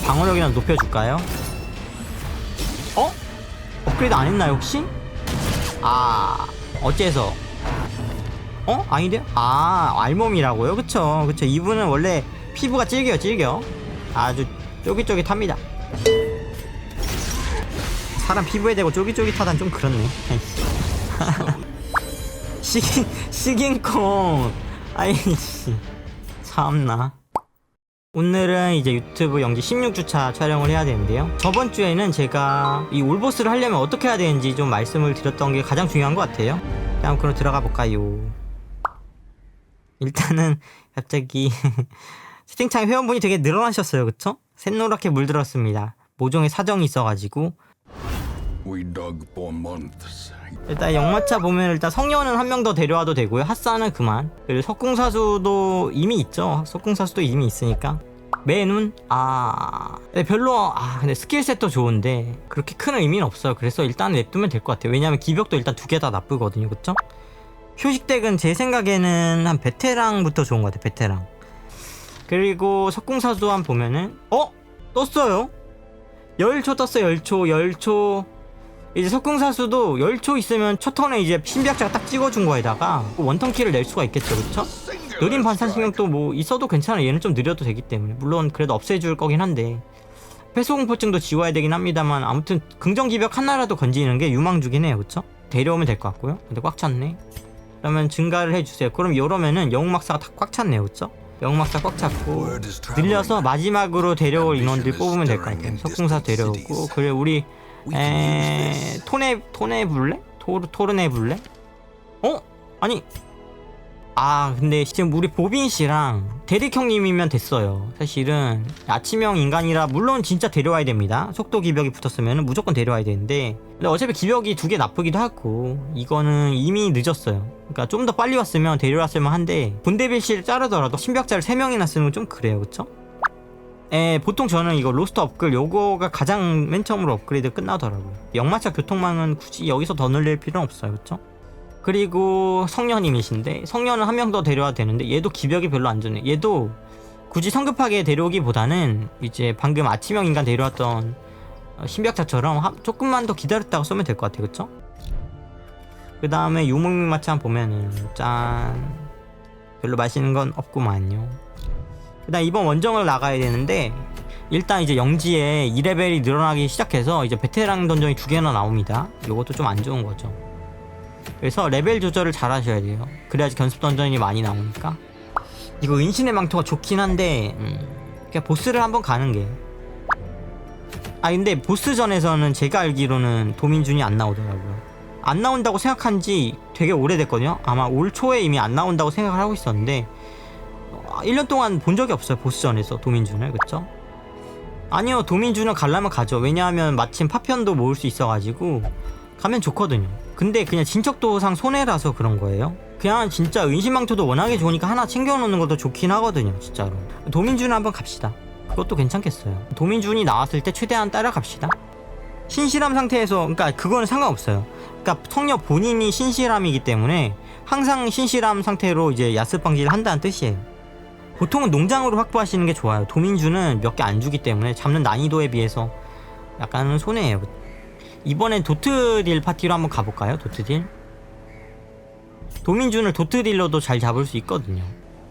방어력이나 높여줄까요? 어? 업그레이드 안 했나요 혹시? 아 어째서? 어? 아닌데요? 아 알몸이라고요? 그쵸 그쵸. 이분은 원래 피부가 질겨 아주 쫄깃쫄깃합니다. 사람 피부에 대고 쫄깃쫄깃하단 좀 그렇네. 시긴콩 아이씨 참나. 오늘은 이제 유튜브 영지 16주차 촬영을 해야 되는데요. 저번 주에는 제가 이 올보스를 하려면 어떻게 해야 되는지 좀 말씀을 드렸던 게 가장 중요한 것 같아요. 다음 그럼 들어가 볼까요? 일단은 갑자기 채팅창에 회원분이 되게 늘어나셨어요. 그쵸? 샛노랗게 물들었습니다. 모종의 사정이 있어가지고. 일단 영마차 보면 일단 성녀는 한 명 더 데려와도 되고요. 핫사는 그만. 그리고 석궁사수도 이미 있죠. 석궁사수도 이미 있으니까. 매눈? 별로 근데 스킬셋도 좋은데 그렇게 큰 의미는 없어요. 그래서 일단 냅두면 될 것 같아요. 왜냐면 기벽도 일단 두 개 다 나쁘거든요. 그쵸? 표식덱은 제 생각에는 한 베테랑부터 좋은 것 같아요. 베테랑. 그리고 석궁사수 한 보면은 떴어요. 열초 떴어요. 열초. 이제 석궁사수도 열초 있으면 첫 턴에 이제 신비학자가 딱 찍어준 거에다가 원턴키를 낼 수가 있겠죠. 그쵸? 느린 반사신경도 뭐 있어도 괜찮아. 얘는 좀 느려도 되기 때문에. 물론 그래도 없애줄 거긴 한데 폐소공포증도 지워야 되긴 합니다만 아무튼 긍정기벽 하나라도 건지는 게 유망주긴 해요. 그쵸? 데려오면 될 것 같고요. 근데 꽉 찼네. 그러면 증가를 해주세요. 그럼 이러면은 영웅막사가 다 꽉 찼네요. 그쵸? 영웅막사 꽉 찼고 늘려서 마지막으로 데려올 인원들 뽑으면 될 것 같아요. 석궁사 데려오고 그래 우리 토네블레? 토르네블레? 아니 근데 지금 우리 보빈씨랑 대릭 형님이면 됐어요. 사실은 아침형 인간이라 물론 진짜 데려와야 됩니다. 속도 기벽이 붙었으면 무조건 데려와야 되는데 근데 어차피 기벽이 두 개 나쁘기도 하고 이거는 이미 늦었어요. 그러니까 좀 더 빨리 왔으면 데려왔을만 한데 본데빌씨를 자르더라도 신비학자를 3명이나 쓰는 건 좀 그래요. 그쵸? 보통 저는 이거 로스트 업글 요거가 가장 맨 처음으로 업그레이드 끝나더라고요. 영마차 교통망은 굳이 여기서 더 늘릴 필요는 없어요. 그쵸? 그리고 성녀님이신데 성녀는 한 명 더 데려와도 되는데 얘도 기벽이 별로 안 좋네. 얘도 굳이 성급하게 데려오기보다는 이제 방금 아침형 인간 데려왔던 신비학자처럼 조금만 더 기다렸다가 쏘면 될 것 같아요. 그쵸? 그 다음에 유목민마차 보면은 짠 별로 맛있는 건 없구만요. 그 다음 이번 원정을 나가야 되는데 일단 이제 영지에 2레벨이 늘어나기 시작해서 이제 베테랑 던전이 2개나 나옵니다. 이것도 좀 안 좋은 거죠. 그래서 레벨 조절을 잘 하셔야 돼요. 그래야지 견습 던전이 많이 나오니까. 이거 은신의 망토가 좋긴 한데 그냥 보스를 한번 가는 게. 근데 보스전에서는 제가 알기로는 도민준이 안 나오더라고요. 안 나온다고 생각한 지 되게 오래됐거든요. 아마 올 초에 이미 안 나온다고 생각을 하고 있었는데 1년 동안 본 적이 없어요. 보스전에서 도민준을. 그쵸? 아니요, 도민준은 가려면 가죠. 왜냐하면 마침 파편도 모을 수 있어가지고 가면 좋거든요. 근데 그냥 진척도상 손해라서 그런 거예요. 그냥 진짜 은신망토도 워낙에 좋으니까 하나 챙겨놓는 것도 좋긴 하거든요. 진짜로. 도민준을 한번 갑시다. 그것도 괜찮겠어요. 도민준이 나왔을 때 최대한 따라갑시다. 신실함 상태에서, 그러니까 그거는 상관없어요. 그러니까 성녀 본인이 신실함이기 때문에 항상 신실함 상태로 이제 야습 방지를 한다는 뜻이에요. 보통은 농장으로 확보하시는 게 좋아요. 도민준은 몇 개 안 주기 때문에 잡는 난이도에 비해서 약간은 손해예요. 이번엔 도트딜 파티로 한번 가볼까요? 도트딜. 도민준을 도트딜러도 잘 잡을 수 있거든요.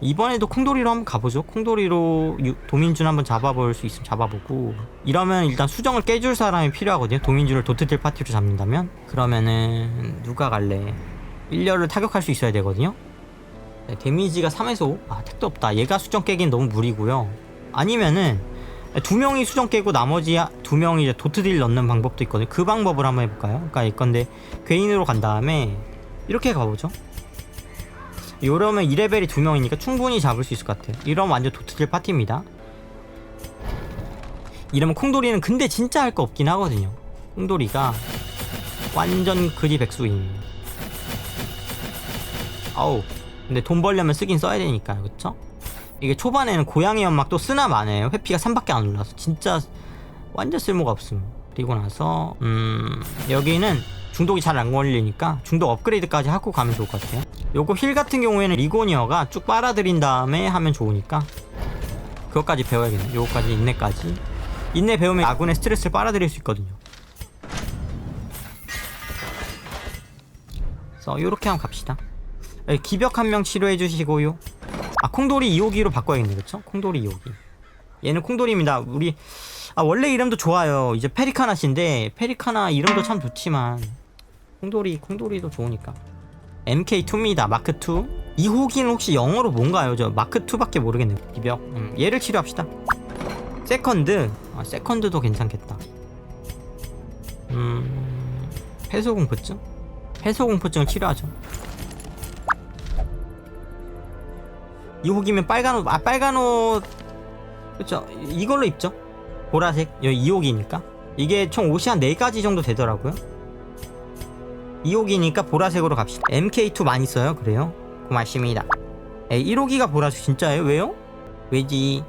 이번에도 콩돌이로 한번 가보죠. 콩돌이로 도민준 한번 잡아볼 수 있으면 잡아보고. 이러면 일단 수정을 깨줄 사람이 필요하거든요. 도민준을 도트딜 파티로 잡는다면. 그러면은 누가 갈래? 1렬을 타격할 수 있어야 되거든요. 네, 데미지가 3에서 5? 택도 없다. 얘가 수정 깨긴 너무 무리고요. 아니면은 2명이 수정 깨고 나머지 2명이 이제 도트딜 넣는 방법도 있거든요. 그 방법을 한번 해볼까요? 그러니까 이건데 괴인으로 간 다음에 이렇게 가보죠. 이러면 2레벨이 2명이니까 충분히 잡을 수 있을 것 같아요. 이러면 완전 도트딜 파티입니다. 이러면 콩돌이는 근데 진짜 할 거 없긴 하거든요. 콩돌이가 완전 그지 백수인. 근데 돈 벌려면 쓰긴 써야 되니까. 그쵸? 이게 초반에는 고양이 연막도 쓰나 마네요. 회피가 3밖에 안 올라서 진짜 완전 쓸모가 없음. 그리고 나서 여기는 중독이 잘 안 걸리니까 중독 업그레이드까지 하고 가면 좋을 것 같아요. 요거 힐 같은 경우에는 리고니어가 쭉 빨아들인 다음에 하면 좋으니까 그것까지 배워야겠네. 요거까지 인내까지. 인내 배우면 아군의 스트레스를 빨아들일 수 있거든요. 그래서 요렇게 한번 갑시다. 기벽 한 명 치료해 주시고요. 아, 콩돌이 2호기로 바꿔야겠네. 그쵸? 콩돌이 2호기. 얘는 콩돌이입니다. 우리 원래 이름도 좋아요. 이제 페리카나씨인데 페리카나 이름도 참 좋지만 콩돌이도 좋으니까. MK2입니다. 마크2. 2호기는 혹시 영어로 뭔가요? 저 마크2밖에 모르겠네요. 기벽. 얘를 치료합시다. 세컨드. 세컨드도 괜찮겠다. 해소공포증? 해소공포증을 치료하죠. 2호기면 빨간 옷. 빨간 옷. 그쵸. 이걸로 입죠. 보라색. 여기 2호기니까. 이게 총 옷이 한 4가지 정도 되더라고요. 2호기니까 보라색으로 갑시다. MK2 많이 써요. 그래요? 고맙습니다. 1호기가 보라색 진짜예요? 왜요? 왜지?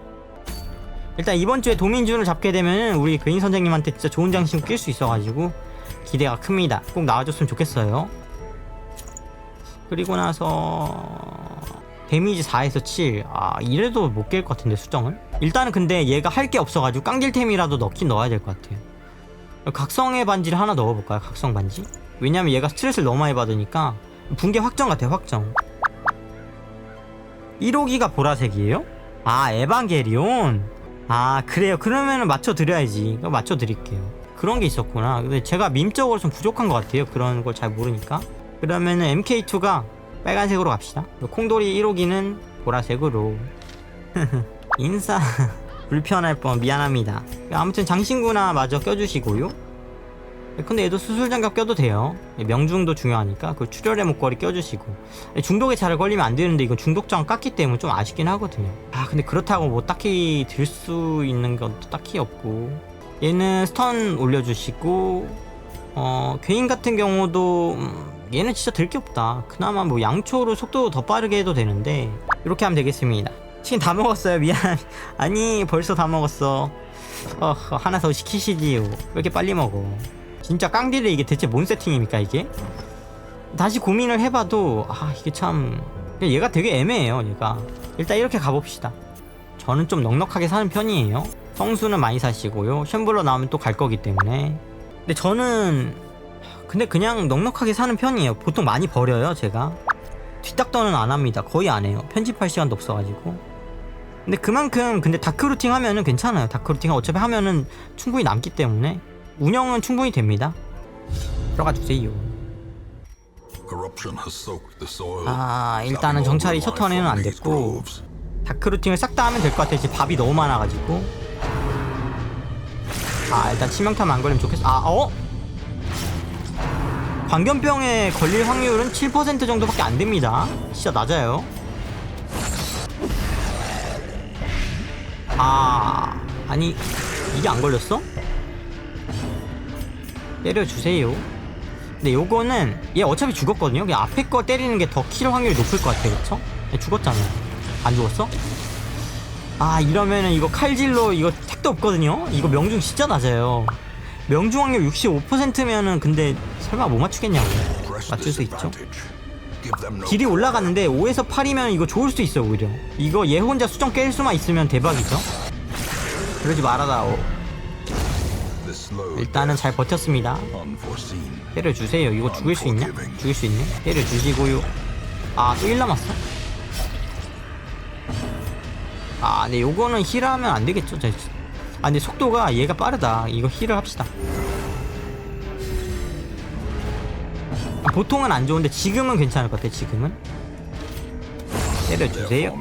일단 이번 주에 도민준을 잡게 되면 우리 괴인 선생님한테 진짜 좋은 장신 낄 수 있어가지고 기대가 큽니다. 꼭 나와줬으면 좋겠어요. 그리고 나서 데미지 4에서 7. 이래도 못 깰 것 같은데 수정을. 일단은 근데 얘가 할 게 없어가지고 깡딜템이라도 넣긴 넣어야 될 것 같아요. 각성의 반지를 하나 넣어볼까요? 각성 반지? 왜냐면 얘가 스트레스를 너무 많이 받으니까 붕괴 확정 같아요. 확정. 1호기가 보라색이에요? 에반게리온. 그래요. 그러면은 맞춰드려야지. 맞춰드릴게요. 그런 게 있었구나. 근데 제가 밈적으로 좀 부족한 것 같아요. 그런 걸 잘 모르니까. 그러면은 MK2가 빨간색으로 갑시다. 콩돌이 1호기는 보라색으로. 인사 불편할 뻔 미안합니다. 아무튼 장신구나 마저 껴주시고요. 근데 얘도 수술장갑 껴도 돼요. 명중도 중요하니까 그 출혈의 목걸이 껴주시고. 중독에 잘 걸리면 안 되는데 이건 중독장 깠기 때문에 좀 아쉽긴 하거든요. 근데 그렇다고 뭐 딱히 들 수 있는 것도 딱히 없고. 얘는 스턴 올려주시고 괴인 같은 경우도 얘는 진짜 들 게 없다. 그나마 뭐 양초로 속도 더 빠르게 해도 되는데 이렇게 하면 되겠습니다. 치킨 다 먹었어요. 미안. 아니 벌써 다 먹었어. 하나 더 시키시지요. 왜 이렇게 빨리 먹어. 진짜 깡딜에 이게 대체 뭔 세팅입니까 이게? 다시 고민을 해봐도 이게 참 얘가 되게 애매해요. 얘가 일단 이렇게 가봅시다. 저는 좀 넉넉하게 사는 편이에요. 성수는 많이 사시고요. 쉔블러 나오면 또 갈 거기 때문에. 근데 저는 그냥 넉넉하게 사는 편이에요. 보통 많이 버려요. 제가 뒷닥터는 안 합니다. 거의 안 해요. 편집할 시간도 없어가지고. 근데 그만큼 다크루팅 하면은 괜찮아요. 다크루팅 어차피 하면은 충분히 남기 때문에 운영은 충분히 됩니다. 들어가 주세요. 일단은 정찰이 첫 턴에는 안 됐고 다크루팅을 싹 다 하면 될 것 같아. 이제 밥이 너무 많아가지고. 일단 치명타만 안 걸리면 좋겠어. 광견병에 걸릴 확률은 7% 정도밖에 안 됩니다. 진짜 낮아요. 아니 이게 안 걸렸어? 때려주세요. 근데 요거는 얘 어차피 죽었거든요. 그냥 앞에 거 때리는 게 더 킬 확률이 높을 것 같아. 그쵸? 죽었잖아요. 안 죽었어? 이러면은 이거 칼질로 이거 택도 없거든요. 이거 명중 진짜 낮아요. 명중 확률 65%면은 근데 설마 못 맞추겠냐고. 맞출 수 있죠. 딜이 올라갔는데 5에서 8이면 이거 좋을 수도 있어요. 오히려 이거 얘 혼자 수정 깰 수만 있으면 대박이죠. 그러지 말아다오. 일단은 잘 버텼습니다. 때려주세요. 이거 죽일 수 있냐? 죽일 수 있네. 때려주시고요. 또 1 남았어? 근데 요거는 힐하면 안 되겠죠. 근데 속도가 얘가 빠르다. 이거 힐을 합시다. 보통은 안 좋은데 지금은 괜찮을 것 같아. 지금은 때려주세요.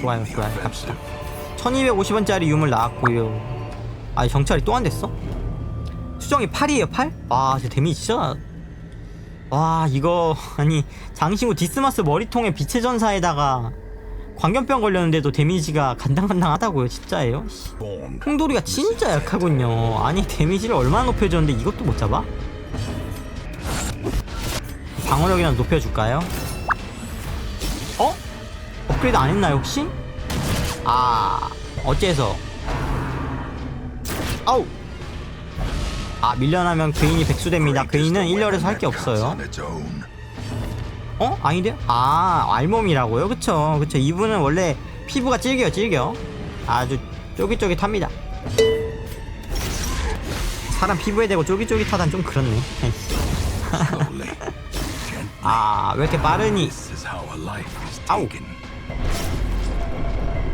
좋아요. 갑시다. 1250원짜리 유물 나왔고요. 정찰이 또 안 됐어? 수정이 8이에요. 8? 진짜 데미지 진짜. 이거 장신구 디스마스 머리통에 빛의 전사에다가 광견병 걸렸는데도 데미지가 간당간당하다고요. 진짜예요? 콩돌이가 진짜 약하군요. 데미지를 얼마나 높여줬는데 이것도 못 잡아? 방어력이나 높여줄까요? 업그레이드 안 했나요 혹시? 어째서? 밀려나면 괴인이 백수됩니다. 괴인은 1렬에서 할 게 없어요. 아닌데요? 알몸이라고요? 그쵸. 이분은 원래 피부가 질겨요. 아주 쫄깃쫄깃합니다. 사람 피부에 대고 쫄깃쫄깃하단 좀 그렇네. 아, 왜 이렇게 빠르니? 아우.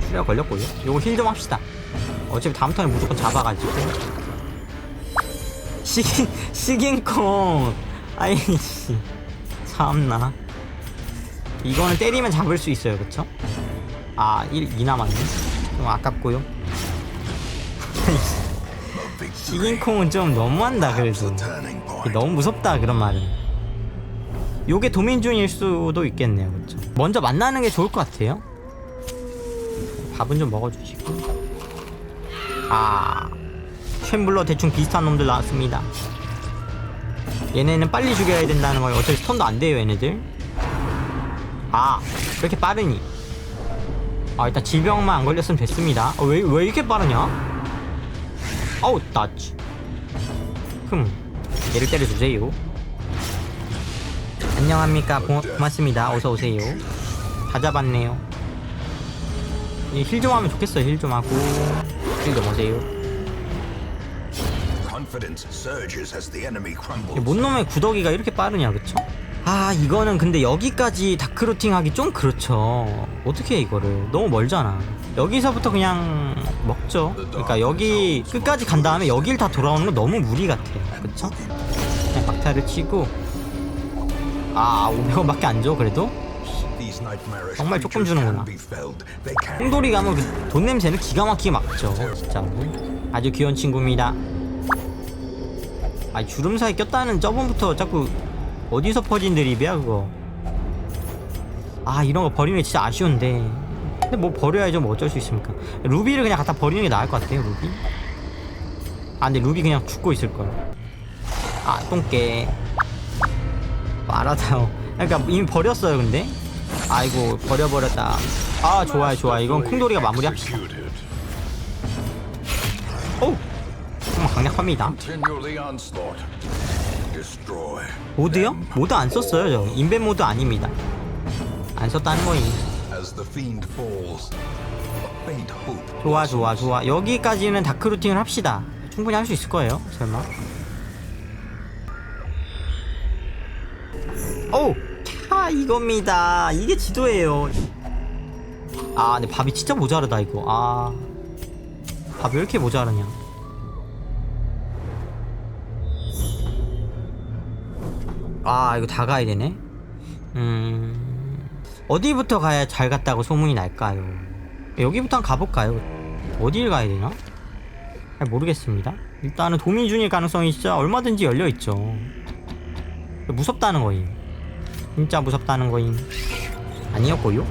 출혈 걸렸고요. 요거 힐 좀 합시다. 어차피 다음 턴에 무조건 잡아가지고. 시긴콩. 아이씨. 참나. 이거는 때리면 잡을 수 있어요, 그쵸? 아, 2 남았네. 좀 아깝고요. 시긴콩은 좀 너무한다, 그래도. 너무 무섭다, 그런 말은. 요게 도민준일 수도 있겠네요, 그쵸? 먼저 만나는 게 좋을 것 같아요. 밥은 좀 먹어주시고. 아, 쉔블러 대충 비슷한 놈들 나왔습니다. 얘네는 빨리 죽여야 된다는 거예요. 어차피 스턴도 안 돼요, 얘네들. 아, 왜 이렇게 빠르니? 아, 일단 질병만 안 걸렸으면 됐습니다. 왜 이렇게 빠르냐? 어우, 나치. 얘를 때려주세요. 안녕합니까. 고맙습니다. 어서오세요. 다 잡았네요. 힐 좀 하면 좋겠어요. 힐 좀 하고. 힐 좀 오세요. 뭔 놈의 구더기가 이렇게 빠르냐, 그쵸? 아, 이거는 근데 여기까지 다크루팅 하기 좀 그렇죠. 어떻게 해, 이거를. 너무 멀잖아. 여기서부터 그냥 먹죠. 그러니까 여기 끝까지 간 다음에 여길 다 돌아오는 건 너무 무리 같아. 그쵸? 그냥 막타를 치고. 아, 500원밖에 안 줘, 그래도? 정말 조금 주는구나. 콩돌이 가면 그 돈 냄새는 기가 막히게 막죠, 진짜로. 아주 귀여운 친구입니다. 아, 주름 사이 꼈다는 저번부터 자꾸 어디서 퍼진 드립이야, 그거. 아, 이런 거 버리는 게 진짜 아쉬운데. 근데 뭐 버려야죠, 뭐 어쩔 수 있습니까. 루비를 그냥 갖다 버리는 게 나을 것 같아요, 루비. 아, 근데 루비 그냥 죽고 있을걸. 아, 똥개. 말하다요. 그러니까 이미 버렸어요, 근데. 아이고, 버려버렸다. 아, 좋아요, 좋아요. 이건 콩돌이가 마무리합시다. 오! 정말 강력합니다. 모드요? 모드 안 썼어요, 저. 인벤 모드 아닙니다. 안 썼다는 거임. 좋아, 좋아, 좋아. 여기까지는 다크루팅을 합시다. 충분히 할 수 있을 거예요, 설마. 오! 캬, 이겁니다. 이게 지도예요. 아, 근데 밥이 진짜 모자르다, 이거. 아, 밥이 왜 이렇게 모자르냐. 아, 이거 다 가야 되네. 어디부터 가야 잘 갔다고 소문이 날까요? 여기부터 한번 가볼까요? 어디를 가야 되나? 잘 모르겠습니다. 일단은 도민준일 가능성이 진짜 얼마든지 열려있죠. 무섭다는 거임. 진짜 무섭다는 거임. 아니었고요.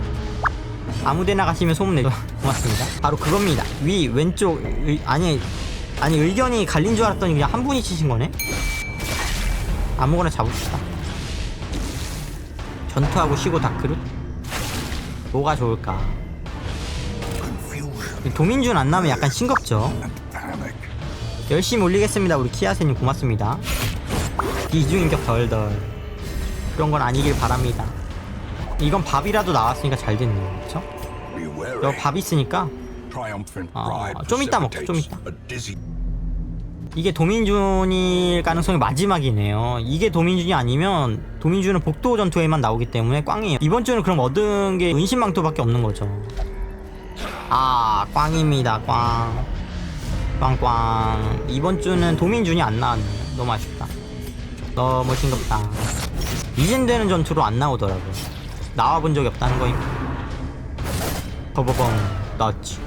아무데나 가시면 소문내죠. 고맙습니다. 바로 그겁니다. 위 왼쪽 아니 의견이 갈린 줄 알았더니 그냥 한 분이 치신 거네. 아무거나 잡읍시다. 전투하고 쉬고 다크룻? 뭐가 좋을까? 도민준 안 나오면 약간 싱겁죠. 열심히 올리겠습니다. 우리 키아세님 고맙습니다. 비중인격 덜덜. 그런 건 아니길 바랍니다. 이건 밥이라도 나왔으니까 잘 됐네요. 그쵸? 여기 밥 있으니까 좀 이따 먹자. 좀 이따. 이게 도민준일 가능성이 마지막이네요. 이게 도민준이 아니면 도민준은 복도 전투에만 나오기 때문에 꽝이에요. 이번 주는 그럼 얻은 게 은신망토밖에 없는 거죠. 아, 꽝입니다. 꽝. 이번 주는 도민준이 안 나왔네요. 너무 아쉽다. 너무 싱겁다. 이젠 되는 전투로 안 나오더라고요. 나와본 적이 없다는 거임. 버버벙 나왔지.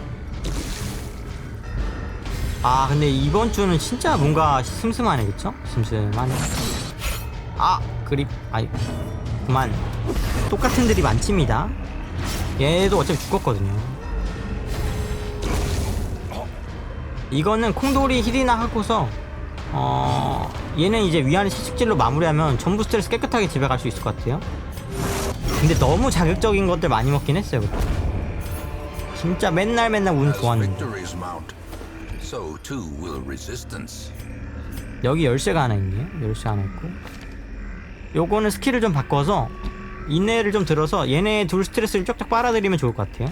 아, 근데 이번 주는 진짜 뭔가 슴슴하네, 그쵸? 슴슴하네. 아, 그립. 아이, 그만. 똑같은 드립 안 칩니다. 얘도 어차피 죽었거든요. 이거는 콩돌이 힐이나 하고서 얘는 이제 위안의 시식질로 마무리하면 전부 스트레스 깨끗하게 집에 갈 수 있을 것 같아요. 근데 너무 자극적인 것들 많이 먹긴 했어요, 그때. 진짜 맨날 운 좋았는데. 여기 열쇠가 하나 있네요. 열쇠 하나 있고. 요거는 스킬을 좀 바꿔서 인내를 좀 들어서 얘네 둘 스트레스를 쫙쫙 빨아들이면 좋을 것 같아요.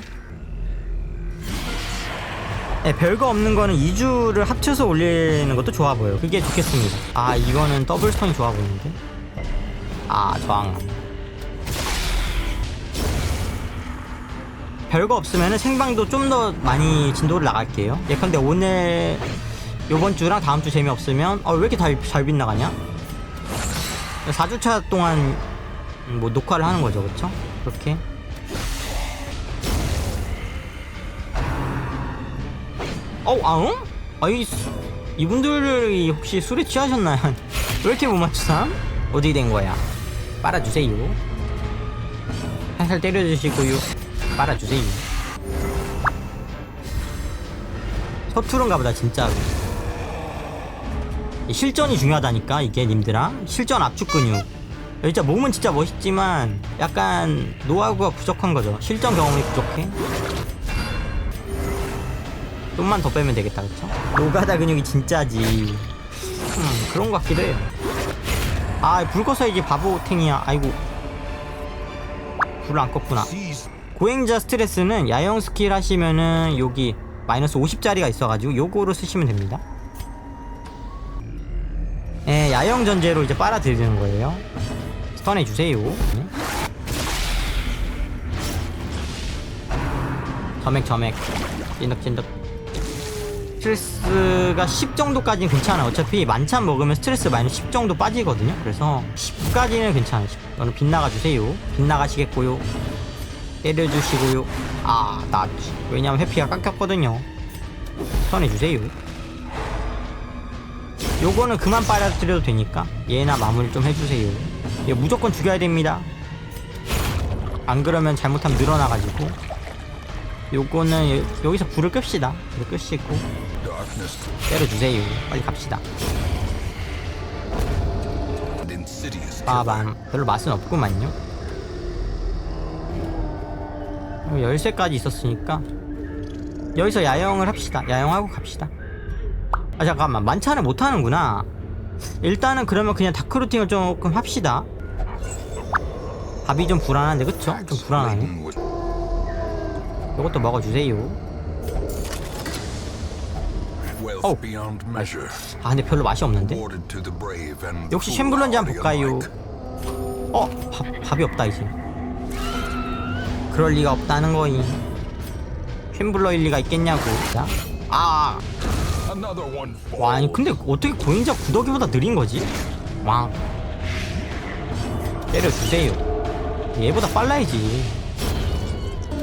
네, 별거 없는 거는 2주를 합쳐서 올리는 것도 좋아 보여요. 그게 좋겠습니다. 아, 이거는 더블 스톤이 좋아 보이는데. 아, 저항. 별거 없으면은 생방도 좀 더 많이 진도를 나갈게요. 예컨대 오늘 요번 주랑 다음 주 재미없으면 왜 이렇게 잘 빗나가냐? 4주차 동안 뭐 녹화를 하는 거죠, 그쵸? 그렇게. 응? 이분들이 혹시 술에 취하셨나요? 왜 이렇게 못 맞추삼? 어디 된 거야? 빨아주세요. 살살 때려주시고요. 빨아주세요. 서투른가 보다, 진짜로. 실전이 중요하다니까, 이게, 님들아. 실전 압축 근육. 진짜 몸은 진짜 멋있지만 약간 노하우가 부족한 거죠. 실전 경험이 부족해. 좀만 더 빼면 되겠다, 그쵸? 노가다 근육이 진짜지. 그런 것 같기도 해요. 불 꺼서야지, 바보탱이야. 아이고, 불을 안 껐구나. 고행자 스트레스는 야영 스킬 하시면은 여기 마이너스 50짜리가 있어가지고 요거로 쓰시면 됩니다. 네, 야영 전제로 이제 빨아들이는 거예요. 스턴해주세요. 네. 점액 찐득. 스트레스가 10 정도까지는 괜찮아. 어차피 만찬 먹으면 스트레스 마이너스 10 정도 빠지거든요. 그래서 10까지는 괜찮아. 10. 너는 빗나가주세요. 빗나가시겠고요. 때려주시고요. 나지. 왜냐면 회피가 깎였거든요. 스턴해주세요. 요거는 그만 빨아들여도 되니까 얘나 마무리 좀 해주세요. 얘 무조건 죽여야 됩니다. 안 그러면 잘못하면 늘어나가지고. 요거는 여기서 불을 끕시다. 불을 끄시고 때려주세요. 빨리 갑시다. 빠밤. 별로 맛은 없구만요. 열쇠까지 있었으니까 여기서 야영을 합시다. 야영하고 갑시다. 잠깐만, 만찬을 못하는구나. 일단은 그러면 그냥 다크루팅을 조금 합시다. 밥이 좀 불안한데, 그쵸? 좀 불안하네. 이것도 먹어주세요. 근데 별로 맛이 없는데? 역시 쉔블런지 한번 볼까요? 밥이 없다 이제. 그럴 리가 없다는 거임. 쉔블러일 리가 있겠냐고. 자. 아니 근데 어떻게 고행자 구더기보다 느린 거지? 때려주세요. 얘보다 빨라야지.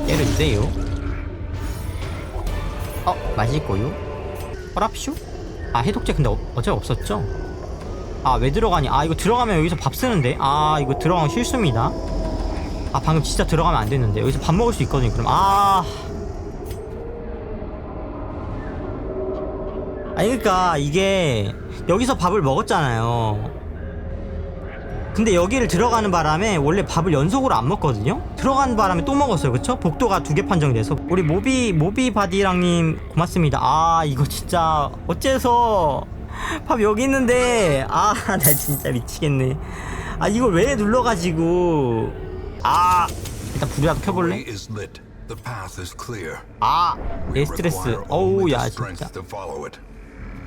때려주세요. 맛있고요. 허랍쇼? 해독제 근데 어차피 없었죠? 왜 들어가니? 이거 들어가면 여기서 밥 쓰는데? 이거 들어가면 실수입니다. 방금 진짜 들어가면 안 됐는데. 여기서 밥 먹을 수 있거든요. 그럼 그러니까 이게 여기서 밥을 먹었잖아요. 근데 여기를 들어가는 바람에 원래 밥을 연속으로 안 먹거든요. 들어가는 바람에 또 먹었어요. 그쵸? 복도가 2개 판정이 돼서. 우리 모비바디랑님 고맙습니다. 이거 진짜 어째서 밥 여기 있는데. 나 진짜 미치겠네. 이걸 왜 눌러가지고. 일단 불이라도 켜볼래? 내 스트레스. 야 진짜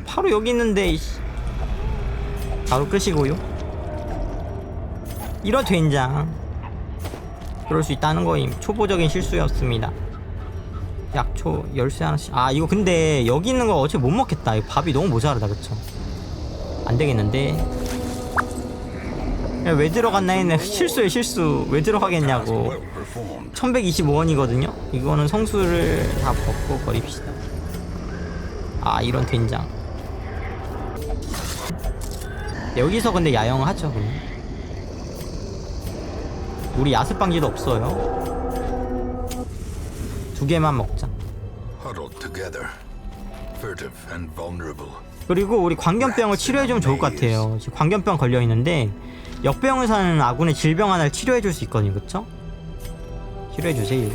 바로 여기 있는데. 바로 끄시고요. 이런 된장. 그럴 수 있다는 거임. 초보적인 실수였습니다. 약초 열쇠 하나씩. 이거 근데 여기 있는 거 어차피 못 먹겠다. 이거 밥이 너무 모자라다. 그쵸? 안 되겠는데. 왜 들어갔나 했네. 실수에 실수. 왜 들어가겠냐고. 1125원이거든요 이거는 성수를 다 벗고 버립시다. 이런 된장. 여기서 근데 야영을 하죠. 그냥. 우리 야습방지도 없어요. 2개만 먹자. 그리고 우리 광견병을 치료해주면 좋을 것 같아요. 지금 광견병 걸려있는데 역병을 사는 아군의 질병 하나를 치료해줄 수 있거든요. 그쵸? 치료해주세요.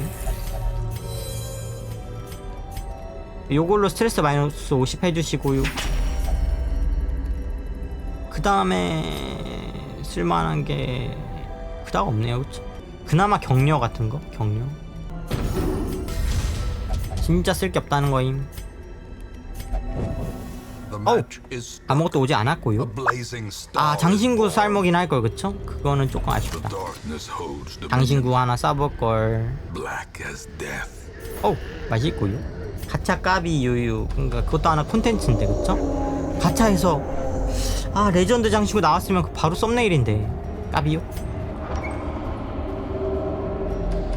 요걸로 스트레스 마이너스 50 해주시고요. 그 다음에 쓸만한 게 그닥 없네요. 그쵸? 그나마 격려 같은 거? 격려 진짜 쓸 게 없다는 거임. 어우, 아무것도 오지 않았고요. 아, 장신구 쌀먹이나 할걸, 그쵸? 그거는 조금 아쉽다. 장신구 하나 싸볼걸. 어우, 맛있고요. 가차 까비 유유. 그러니까 그것도 하나 콘텐츠인데, 그쵸? 가차에서 아, 레전드 장신구 나왔으면 바로 썸네일인데. 까비요?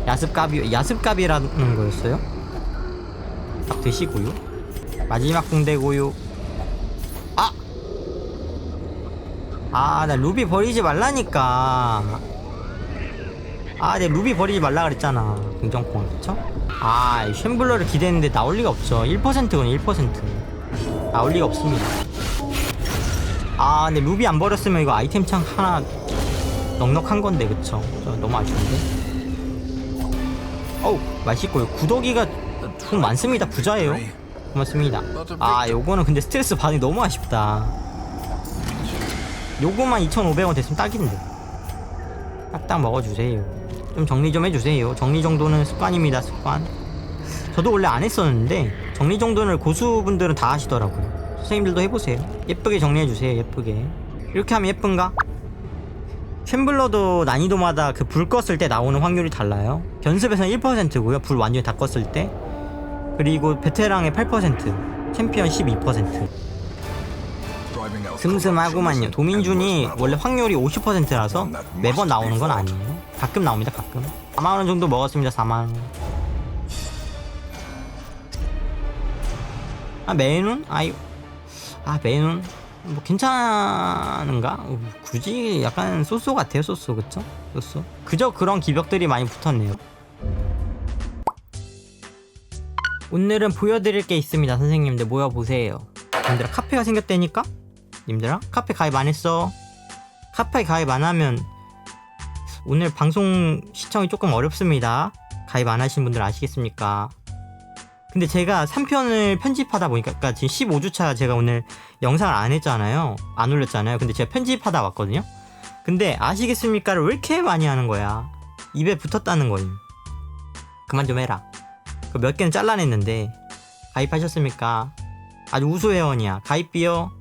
야습까비, 야습까비라는 거였어요? 딱 드시고요. 마지막 공대고요. 나 루비 버리지 말라니까. 내 루비 버리지 말라 그랬잖아. 긍정콩, 그쵸? 쉔블러를 기대했는데 나올 리가 없죠. 1%군 1%. 나올 리가 없습니다. 근데 루비 안 버렸으면 이거 아이템 창 하나 넉넉한 건데, 그쵸? 너무 아쉬운데. 어우, 맛있고요. 구더기가 좀 많습니다. 부자예요. 고맙습니다. 요거는 근데 스트레스 받으니 너무 아쉽다. 요거만 2,500원 됐으면 딱인데. 딱딱 먹어주세요. 좀 정리 좀 해주세요. 정리 정도는 습관입니다. 습관. 저도 원래 안 했었는데 정리 정도는 고수분들은 다 하시더라고요. 선생님들도 해보세요. 예쁘게 정리해주세요. 예쁘게. 이렇게 하면 예쁜가? 쉔블러도 난이도마다 그 불 껐을 때 나오는 확률이 달라요. 변습에서는 1%고요. 불 완전히 다 껐을 때. 그리고 베테랑의 8%, 챔피언 12%. 슴슴하구만요. 도민준이 원래 확률이 50%라서 매번 나오는 건 아니에요. 가끔 나옵니다. 가끔. 4만원 정도 먹었습니다. 4만원. 메눈? 메눈? 뭐 괜찮은가? 굳이 약간 쏘쏘 같아요. 쏘쏘, 그쵸? 쏘쏘. 그저 그런 기벽들이 많이 붙었네요. 오늘은 보여드릴 게 있습니다. 선생님들 모여보세요. 님들아, 카페가 생겼다니까? 님들아, 카페 가입 안 했어? 카페 가입 안 하면 오늘 방송 시청이 조금 어렵습니다. 가입 안 하신 분들 아시겠습니까? 근데 제가 3편을 편집하다 보니까, 그러니까 지금 15주차 제가 오늘 영상을 안 했잖아요. 안 올렸잖아요. 근데 제가 편집하다 왔거든요. 근데 아시겠습니까를 왜 이렇게 많이 하는 거야? 입에 붙었다는 거임. 그만 좀 해라. 몇 개는 잘라냈는데. 가입하셨습니까? 아주 우수회원이야. 가입비요.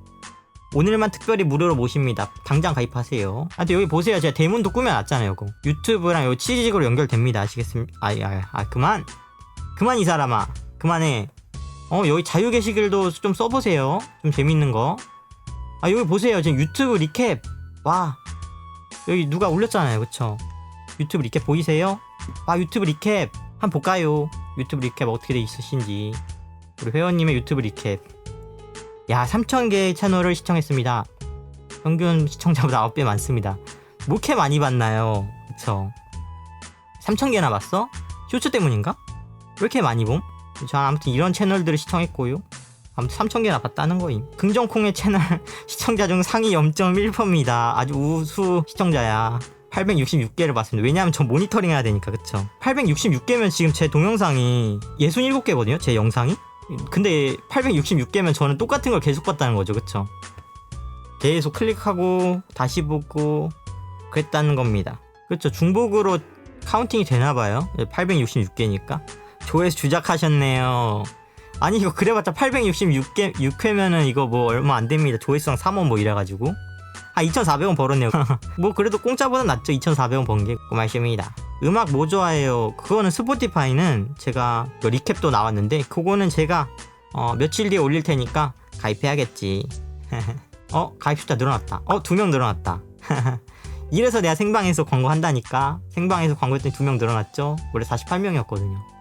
오늘만 특별히 무료로 모십니다. 당장 가입하세요. 근데 여기 보세요. 제가 대문도 꾸며놨잖아요. 이거. 유튜브랑 요 치즈직으로 연결됩니다. 아시겠습니까? 그만 이 사람아. 그만해. 여기 자유게시글도 좀 써보세요. 좀 재밌는 거. 여기 보세요. 지금 유튜브 리캡. 와, 여기 누가 올렸잖아요. 그쵸? 유튜브 리캡 보이세요? 유튜브 리캡 한번 볼까요? 유튜브 리캡 어떻게 돼 있으신지. 우리 회원님의 유튜브 리캡. 3,000개의 채널을 시청했습니다. 평균 시청자보다 9배 많습니다. 뭐 이렇게 많이 봤나요? 그쵸? 3,000개나 봤어? 쇼츠 때문인가? 왜 이렇게 많이 봄? 저 아무튼 이런 채널들을 시청했고요. 아무튼 3,000개나 봤다는 거임. 긍정콩의 채널 시청자 중 상위 0.1%입니다. 아주 우수 시청자야. 866개를 봤습니다. 왜냐하면 저 모니터링 해야 되니까. 그쵸? 866개면 지금 제 동영상이 67개거든요. 제 영상이. 근데 866개면 저는 똑같은 걸 계속 봤다는 거죠. 그쵸? 계속 클릭하고 다시 보고 그랬다는 겁니다. 그쵸? 중복으로 카운팅이 되나봐요. 866개니까. 조회수 주작하셨네요. 아니 이거 그래봤자 866개 6회면은 이거 뭐 얼마 안됩니다. 조회수랑 3원 뭐 이래가지고 2,400원 벌었네요. 뭐 그래도 공짜보다 낫죠. 2,400원 번게. 고맙습니다. 음악 뭐 좋아해요? 그거는 스포티파이는 제가 리캡도 나왔는데 그거는 제가 며칠 뒤에 올릴 테니까 가입해야겠지. 가입 숫자 늘어났다. 2명 늘어났다. 이래서 내가 생방에서 광고 한다니까. 생방에서 광고했더니 2명 늘어났죠. 원래 48명이었거든요